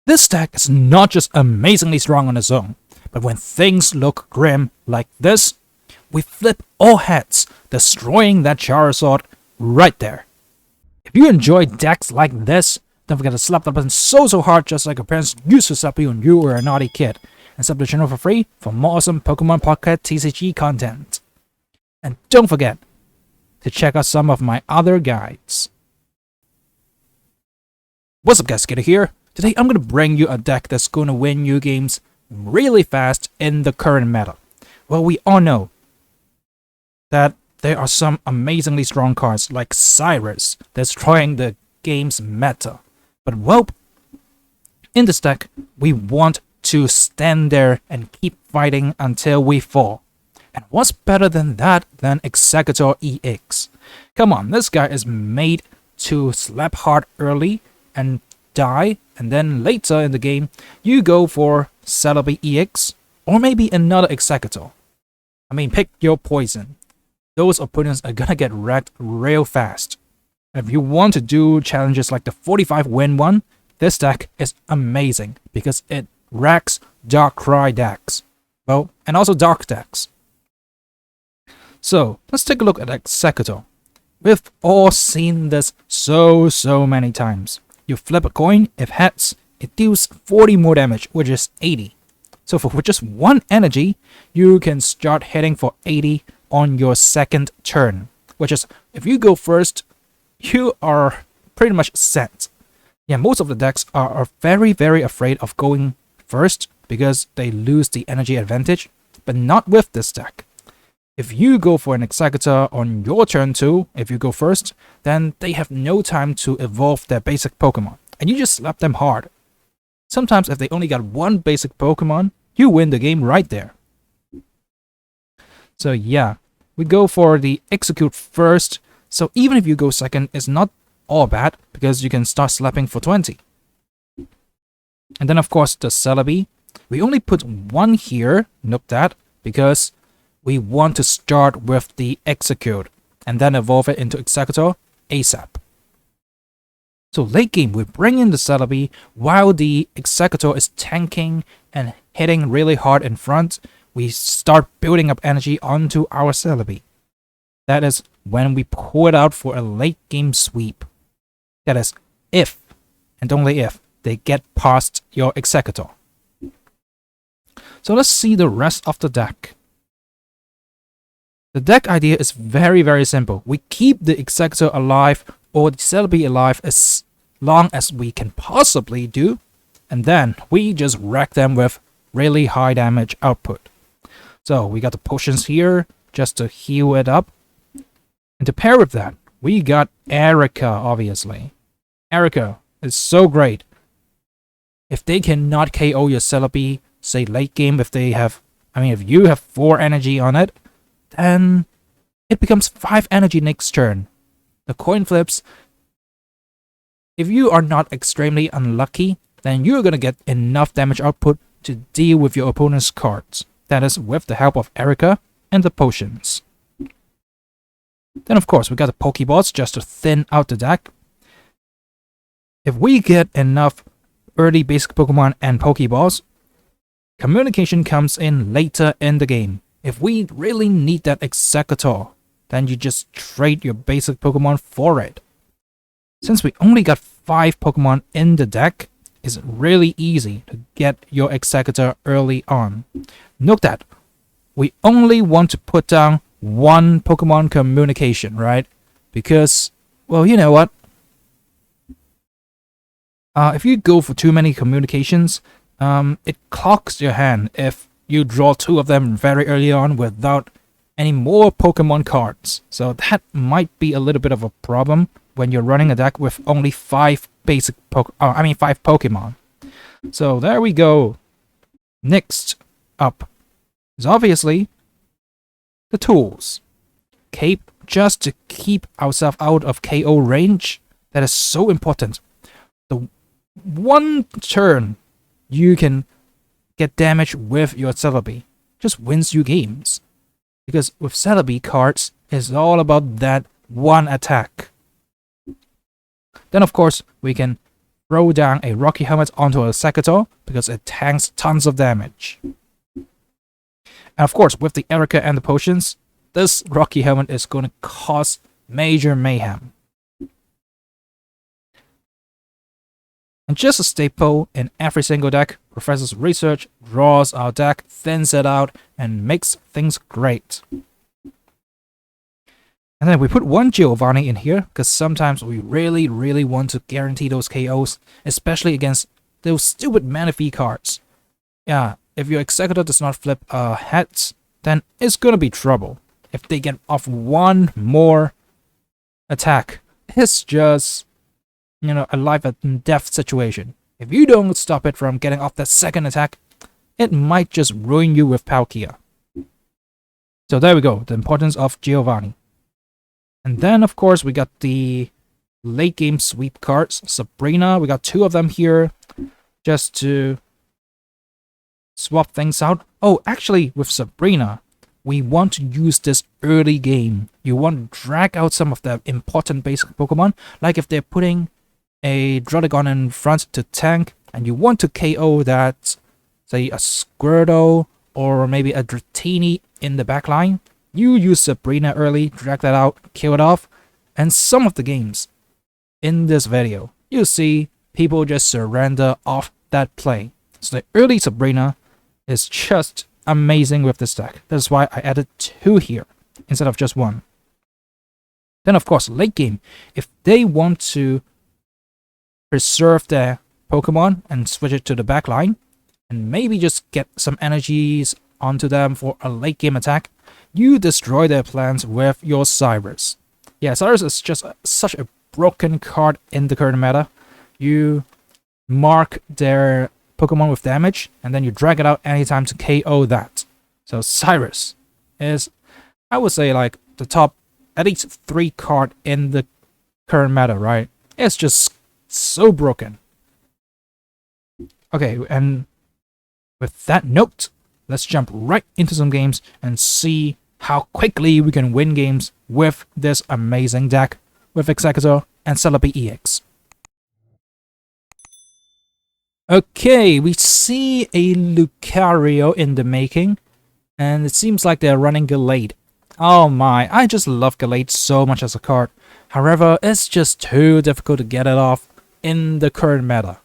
This deck is not just amazingly strong on its own, but when things look grim like this, we flip all heads, destroying that Charizard right there. If you enjoy decks like this, don't forget to slap that button so hard just like your parents used to slap you when you were a naughty kid. And sub the channel for free for more awesome Pokemon Pocket TCG content. And don't forget to check out some of my other guides. What's up guys, Exeggutor here. Today I'm going to bring you a deck that's going to win you games really fast in the current meta. Well, we all know that there are some amazingly strong cards like Cyrus destroying the game's meta. But well, in this deck, we want to stand there and keep fighting until we fall. And what's better than that than Exeggutor Ex? Come on, this guy is made to slap hard early and die, and then later in the game, you go for Celebi Ex, or maybe another Exeggutor. I mean, pick your poison. Those opponents are gonna get wrecked real fast. And if you want to do challenges like the 45 win one, this deck is amazing because it wrecks Darkrai decks. Well, and also Dark decks. So, let's take a look at Exeggutor. We've all seen this so many times. You flip a coin, if heads, it deals 40 more damage, which is 80. So for just one energy, you can start hitting for 80 on your second turn. Which is, if you go first, you are pretty much set. Yeah, most of the decks are very afraid of going first because they lose the energy advantage, but not with this deck. If you go for an Exeggutor on your turn 2, if you go first, then they have no time to evolve their basic Pokemon, and you just slap them hard. Sometimes if they only got one basic Pokemon, you win the game right there. So yeah, we go for the Execute first, so even if you go second, it's not all bad, because you can start slapping for 20. And then of course the Celebi, we only put one here, note that, because we want to start with the Execute and then evolve it into Exeggutor ASAP. So late game, we bring in the Celebi while the Exeggutor is tanking and hitting really hard in front. We start building up energy onto our Celebi. That is when we pull it out for a late game sweep. That is if, and only if, they get past your Exeggutor. So let's see the rest of the deck. The deck idea is very simple. We keep the Exeggutor alive or the Celebi alive as long as we can possibly do, and then we just wreck them with really high damage output. So we got the potions here just to heal it up. And to pair with that, we got Erica, obviously. Erica is so great. If they cannot KO your Celebi, say late game, if you have 4 energy on it, then it becomes 5 energy next turn. The coin flips. If you are not extremely unlucky, then you're gonna get enough damage output to deal with your opponent's cards. That is with the help of Erica and the potions. Then of course we got the Pokeballs just to thin out the deck. If we get enough early basic Pokemon and Pokeballs, communication comes in later in the game. If we really need that Exeggutor, then you just trade your basic Pokemon for it. Since we only got 5 Pokemon in the deck, it's really easy to get your Exeggutor early on. Note that we only want to put down 1 Pokemon communication, right? Because, well, you know what? If you go for too many communications, it clogs your hand if you draw 2 of them very early on without any more Pokemon cards. So that might be a little bit of a problem when you're running a deck with only 5 5 Pokemon. So there we go. Next up is obviously the tools. Cape, just to keep ourselves out of KO range. That is so important. The one turn you can get damage with your Celebi just wins you games. Because with Celebi cards, it's all about that one attack. Then of course, we can throw down a Rocky Helmet onto a Exeggutor because it tanks tons of damage. And of course, with the Erica and the potions, this Rocky Helmet is going to cause major mayhem. And just a staple in every single deck, Professor's Research draws our deck, thins it out, and makes things great. And then we put one Giovanni in here, because sometimes we really want to guarantee those KOs, especially against those stupid mana fee cards. Yeah, if your Exeggutor does not flip heads, then it's gonna be trouble. If they get off one more attack, it's just, you know, a life and death situation. If you don't stop it from getting off that second attack, it might just ruin you with Palkia. So there we go, the importance of Giovanni. And then, of course, we got the late game sweep cards. Sabrina, we got 2 of them here just to swap things out. Oh, actually, with Sabrina, we want to use this early game. You want to drag out some of the important basic Pokemon, like if they're putting a Druddigon in front to tank, and you want to KO that, say, a Squirtle or maybe a Dratini in the backline. You use Sabrina early, drag that out, kill it off, and some of the games in this video, you see people just surrender off that play. So the early Sabrina is just amazing with this deck. That's why I added 2 here instead of just 1. Then of course, late game, if they want to preserve their Pokemon and switch it to the backline, and maybe just get some energies onto them for a late game attack, you destroy their plans with your Cyrus. Yeah, Cyrus is just such a broken card in the current meta. You mark their Pokemon with damage, and then you drag it out anytime to KO that. So Cyrus is, I would say, like the top at least 3 card in the current meta, right? It's just so broken. Okay, and with that note, let's jump right into some games and see how quickly we can win games with this amazing deck with Exeggutor and Celebi Ex. Okay, we see a Lucario in the making, and it seems like they're running Gallade. Oh my, I just love Gallade so much as a card. However, it's just too difficult to get it off in the current meta.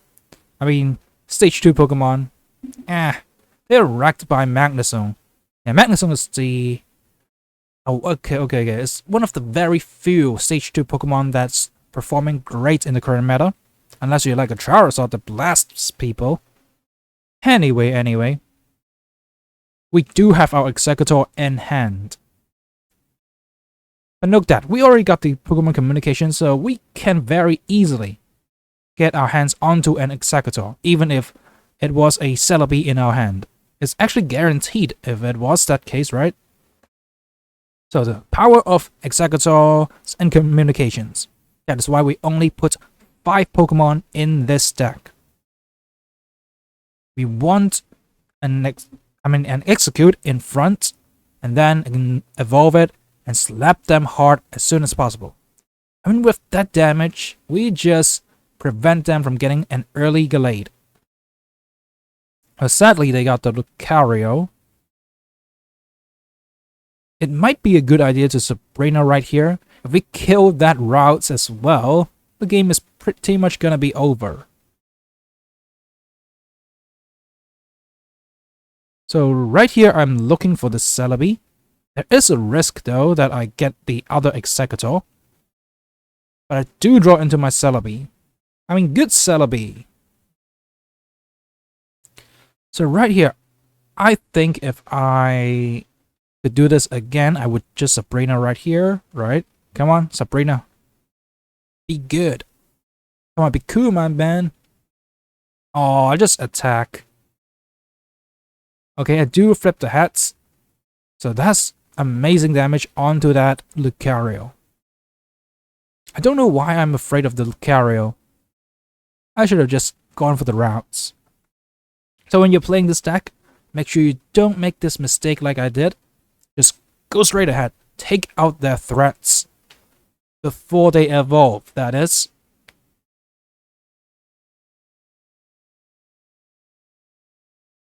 I mean, Stage 2 Pokemon, they're wrecked by Magnezone. Yeah, Magnezone is the... Oh, okay. It's one of the very few Stage 2 Pokemon that's performing great in the current meta. Unless you're like a Charizard that blasts people. Anyway. We do have our Exeggutor in hand. But note that, we already got the Pokemon communication, so we can very easily get our hands onto an Exeggutor, even if it was a Celebi in our hand. It's actually guaranteed if it was that case, right? So the power of Exeggutors and communications. That is why we only put 5 Pokemon in this deck. We want an Execute in front, and then evolve it and slap them hard as soon as possible. I mean, with that damage, we just prevent them from getting an early Gallade. But sadly, they got the Lucario. It might be a good idea to Sabrina right here. If we kill that routes as well, the game is pretty much gonna be over. So right here, I'm looking for the Celebi. There is a risk though that I get the other Exeggutor. But I do draw into my Celebi. I mean, good Celebi. So right here, I think if I could do this again, I would just Sabrina right here, right? Come on, Sabrina. Be good. Come on, be cool, my man. Oh, I just attack. Okay, I do flip the hats. So that's amazing damage onto that Lucario. I don't know why I'm afraid of the Lucario. I should have just gone for the routes. So when you're playing this deck, make sure you don't make this mistake like I did. Just go straight ahead. Take out their threats before they evolve, that is.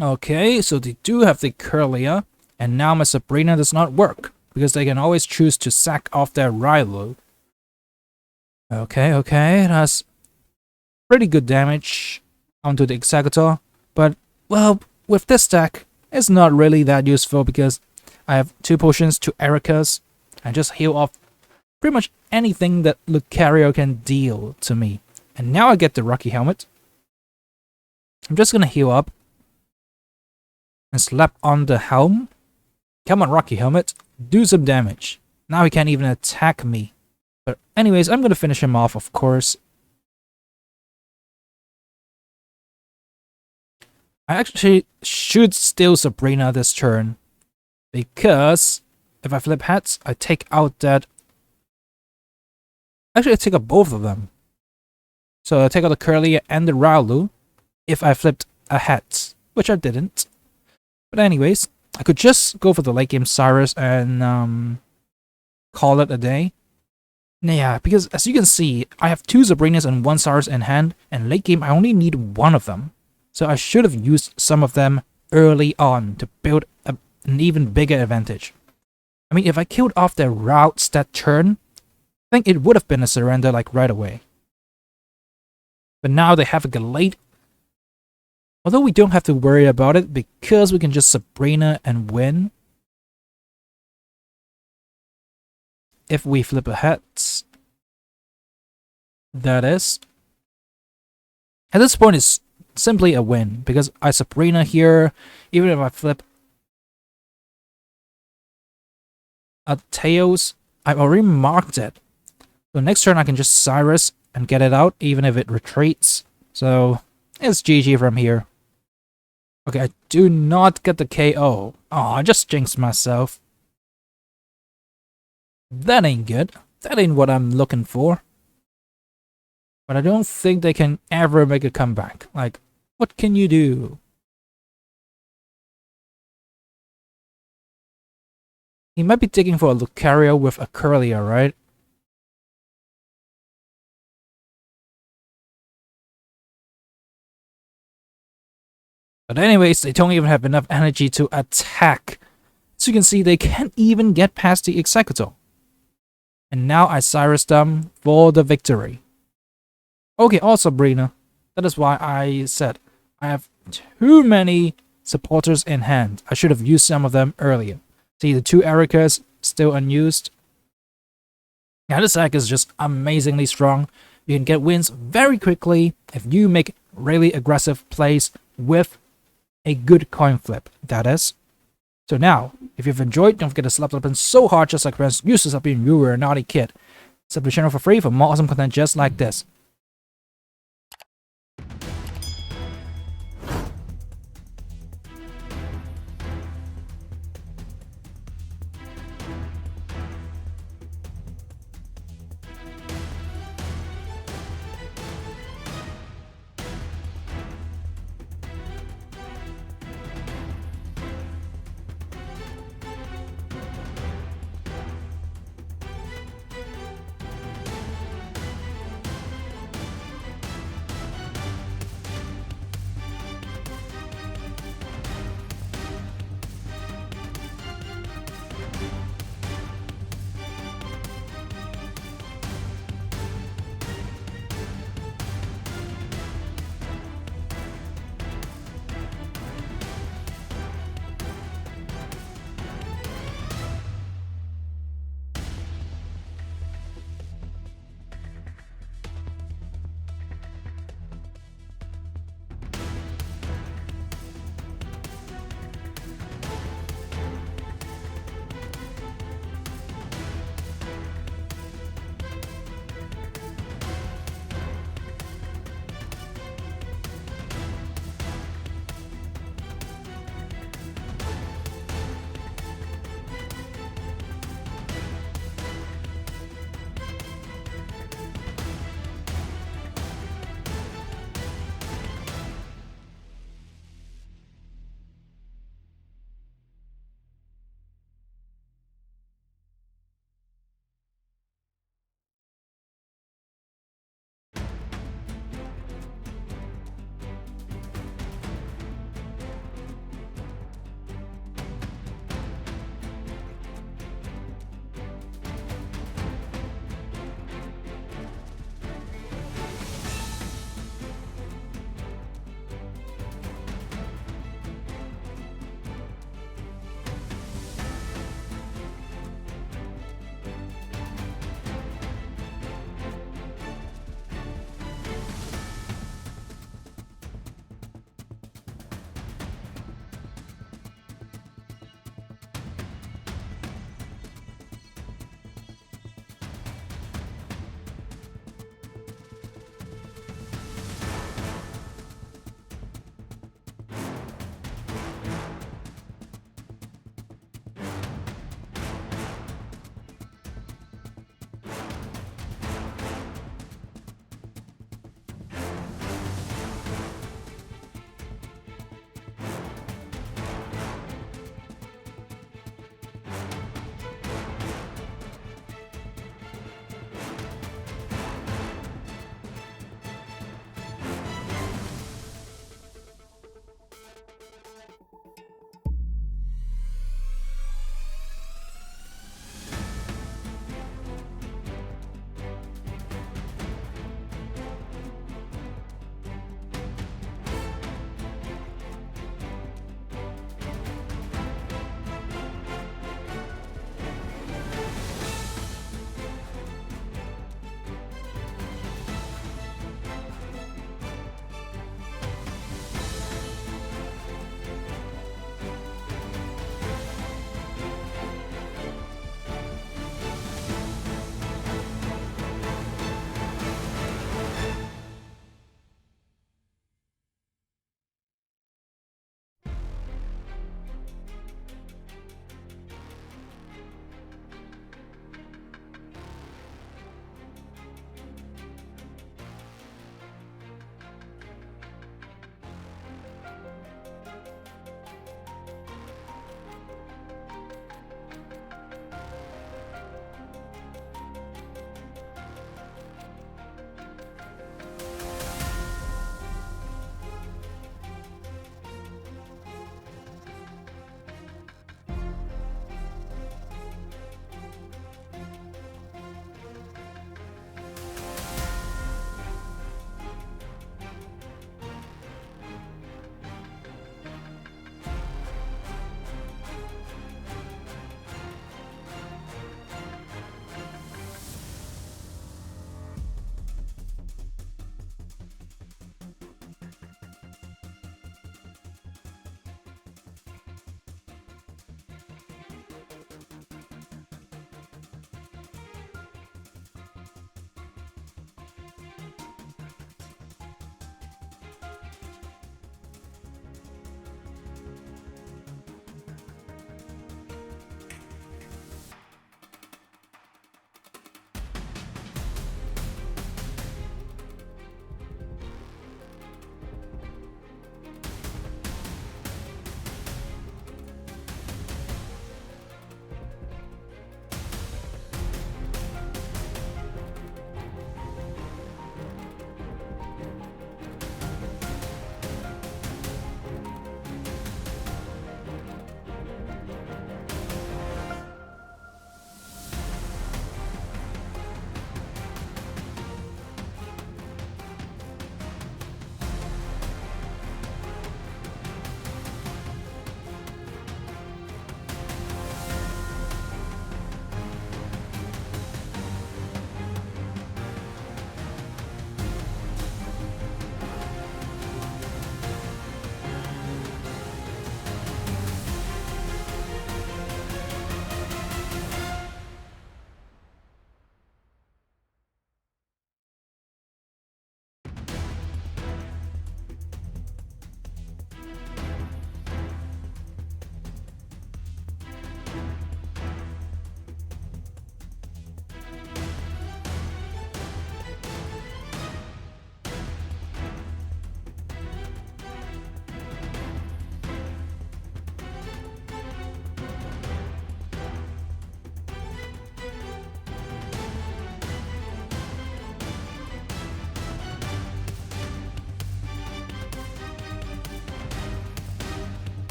Okay, so they do have the Curlia, and now my Sabrina does not work, because they can always choose to sack off their rival. Okay, that's pretty good damage onto the Exeggutor, but, well, with this deck, it's not really that useful because I have 2 potions, 2 Ericas, and just heal off pretty much anything that Lucario can deal to me. And now I get the Rocky Helmet. I'm just gonna heal up and slap on the helm. Come on, Rocky Helmet, do some damage. Now he can't even attack me. But anyways, I'm gonna finish him off, of course. I actually should steal Sabrina this turn, because if I flip heads, I take out that... Actually, I take out both of them. So I take out the Curly and the Raulu if I flipped a heads, which I didn't. But anyways, I could just go for the late game Cyrus and call it a day. Yeah, because as you can see, I have 2 Sabrinas and 1 Cyrus in hand, and late game I only need 1 of them. So I should have used some of them early on to build an even bigger advantage. I mean, if I killed off their routes that turn, I think it would have been a surrender like right away. But now they have a Galate. Although we don't have to worry about it because we can just Sabrina and win. If we flip a heads, that is. At this point, it's simply a win because I Sabrina here. Even if I flip a Tails, I've already marked it. So next turn I can just Cyrus and get it out even if it retreats. So it's GG from here. Okay, I do not get the KO. Oh, I just jinxed myself. That ain't good. That ain't what I'm looking for. But I don't think they can ever make a comeback. Like, what can you do? He might be digging for a Lucario with a Curlia, right? But anyways, they don't even have enough energy to attack. So you can see they can't even get past the Exeggutor. And now I Cyrus them for the victory. Okay, also Sabrina. That is why I said I have too many supporters in hand. I should have used some of them earlier. See, the 2 Ericas still unused. Now this deck is just amazingly strong. You can get wins very quickly if you make really aggressive plays with a good coin flip, that is. So now, if you've enjoyed, don't forget to slap the button so hard just like friends used to stop you were a naughty kid. Sub the channel for free for more awesome content just like this.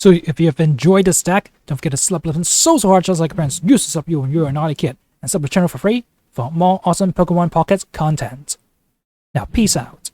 So if you have enjoyed this deck, don't forget to slap the button so hard just like parents used to slap you when you were a naughty kid, and sub the channel for free for more awesome Pokemon Pocket content. Now peace out.